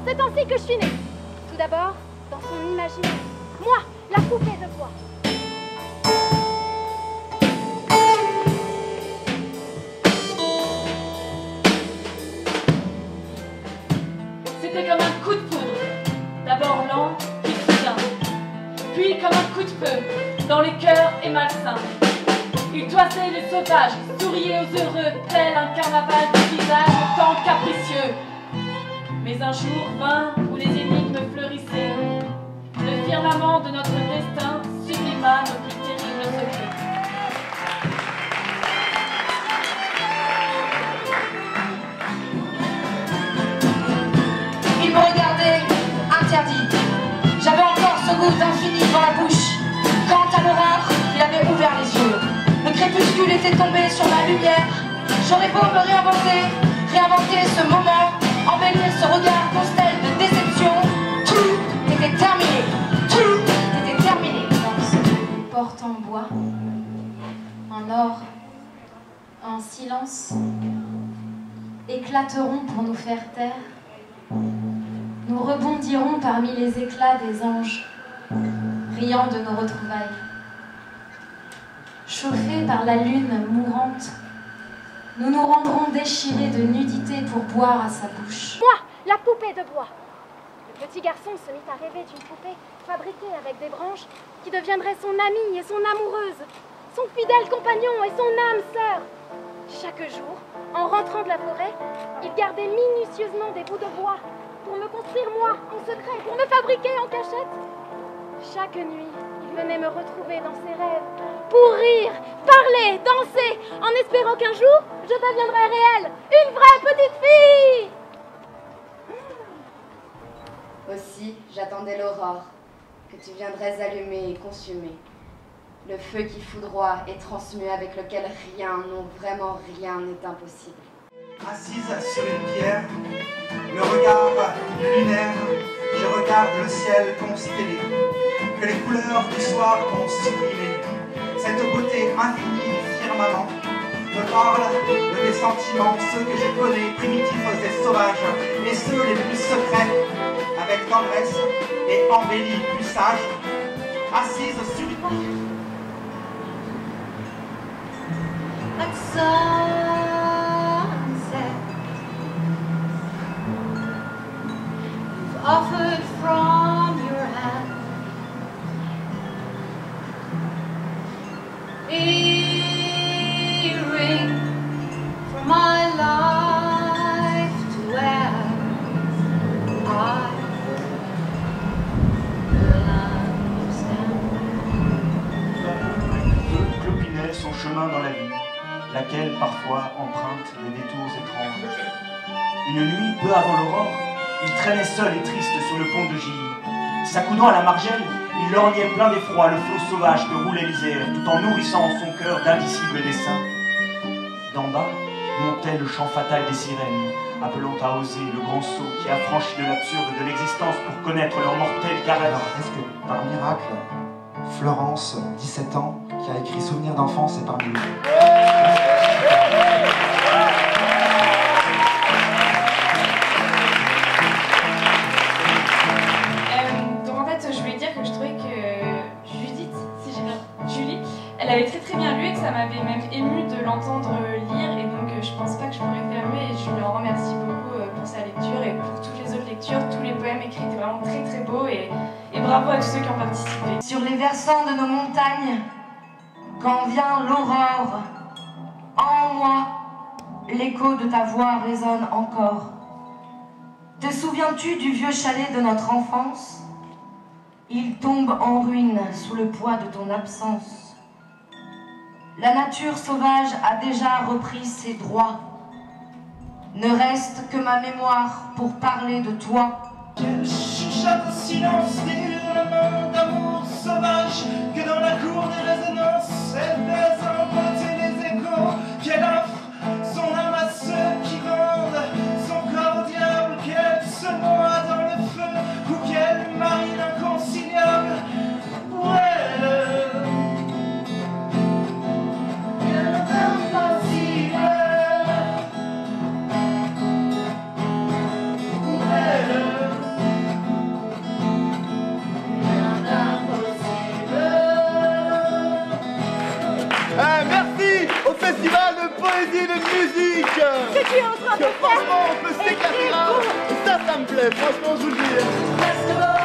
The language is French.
C'est ainsi que je suis née. Tout d'abord, dans son imaginaire. Moi, la poupée de bois. C'était comme un coup de poudre, d'abord lent, puis soudain, puis comme un coup de feu, dans les cœurs et malsains. Il toisait les sauvages, souriait aux heureux, tel un carnaval de visages tant capricieux. Mais un jour vint où les énigmes fleurissaient, le firmament de notre destin sublima nos plus terribles secrets. Il me regardait, interdit. J'avais encore ce goût d'infini dans la bouche. Quand à l'aurore, il avait ouvert les yeux. Le crépuscule était tombé sur ma lumière. J'aurais beau me réinventer ce moment, embellir ce regard constel de déception. Tout était terminé. Tout était terminé. Dans cette porte en bois, en or, en silence, éclateront pour nous faire taire. Nous rebondirons parmi les éclats des anges, riant de nos retrouvailles. Chauffés par la lune mourante, nous nous rendrons déchirés de nudité pour boire à sa bouche. Moi, la poupée de bois. Le petit garçon se mit à rêver d'une poupée fabriquée avec des branches qui deviendrait son amie et son amoureuse, son fidèle compagnon et son âme sœur. Chaque jour, en rentrant de la forêt, il gardait minutieusement des bouts de bois pour me construire moi en secret, pour me fabriquer en cachette. Chaque nuit, il venait me retrouver dans ses rêves pour rire, parler, danser, en espérant qu'un jour, je deviendrais réelle, une vraie petite fille. Aussi, j'attendais l'aurore, que tu viendrais allumer et consumer. Le feu qui foudroie et transmue, avec lequel rien, non vraiment rien n'est impossible. Assise sur une pierre, le regard lunaire, je regarde le ciel constellé, que les couleurs du soir ont supprimé. Cette beauté infinie du firmament me parle de tes sentiments, ceux que je connais, primitifs et sauvages, et ceux les plus secrets, avec tendresse et embellis plus sages, assise sur une pierre. At sunset, you've offered from your hand a ring for my life to wear. I will understand. Clopinait son chemin dans la vie, laquelle parfois emprunte des détours étranges. Une nuit, peu avant l'aurore, il traînait seul et triste sur le pont de Gilly. S'accoudant à la margelle, il lorgnait plein d'effroi le flot sauvage que roulait l'Isère, tout en nourrissant en son cœur d'indicibles desseins. D'en bas montait le chant fatal des sirènes, appelant à oser le grand saut qui a franchi de l'absurde de l'existence pour connaître leur mortelle caresse. Alors, est-ce que, par miracle, Florence, 17 ans, qui a écrit Souvenir d'enfance, est parmi nous? Donc en fait, je voulais dire que je trouvais que Judith, si j'ai bien... Julie, elle avait très bien lu et que ça m'avait même émue de l'entendre lire, et donc je pense pas que je pourrais faire mieux, et je lui en remercie beaucoup pour sa lecture et pour toutes les autres lectures. Tous les poèmes écrits étaient vraiment très beaux, et bravo à tous ceux qui ont participé. Sur les versants de nos montagnes, quand vient l'aurore, en moi, l'écho de ta voix résonne encore. Te souviens-tu du vieux chalet de notre enfance? Il tombe en ruine sous le poids de ton absence. La nature sauvage a déjà repris ses droits. Ne reste que ma mémoire pour parler de toi. Quel chuchote au silence des hurlements d'amour sauvage, que dans la cour des résonances, elle baise en beauté les échos, qu'elle offre son âme à ceux qui vendent son corps au diable, qu'elle se noie dans le feu, ou qu'elle marie l'inconciliable pour elle. Quelle impossible pour elle. poésie, de musique. C'est qui est en train de faire? Franchement, on peut s'éclater. Ça me plaît, franchement, je vous le dis.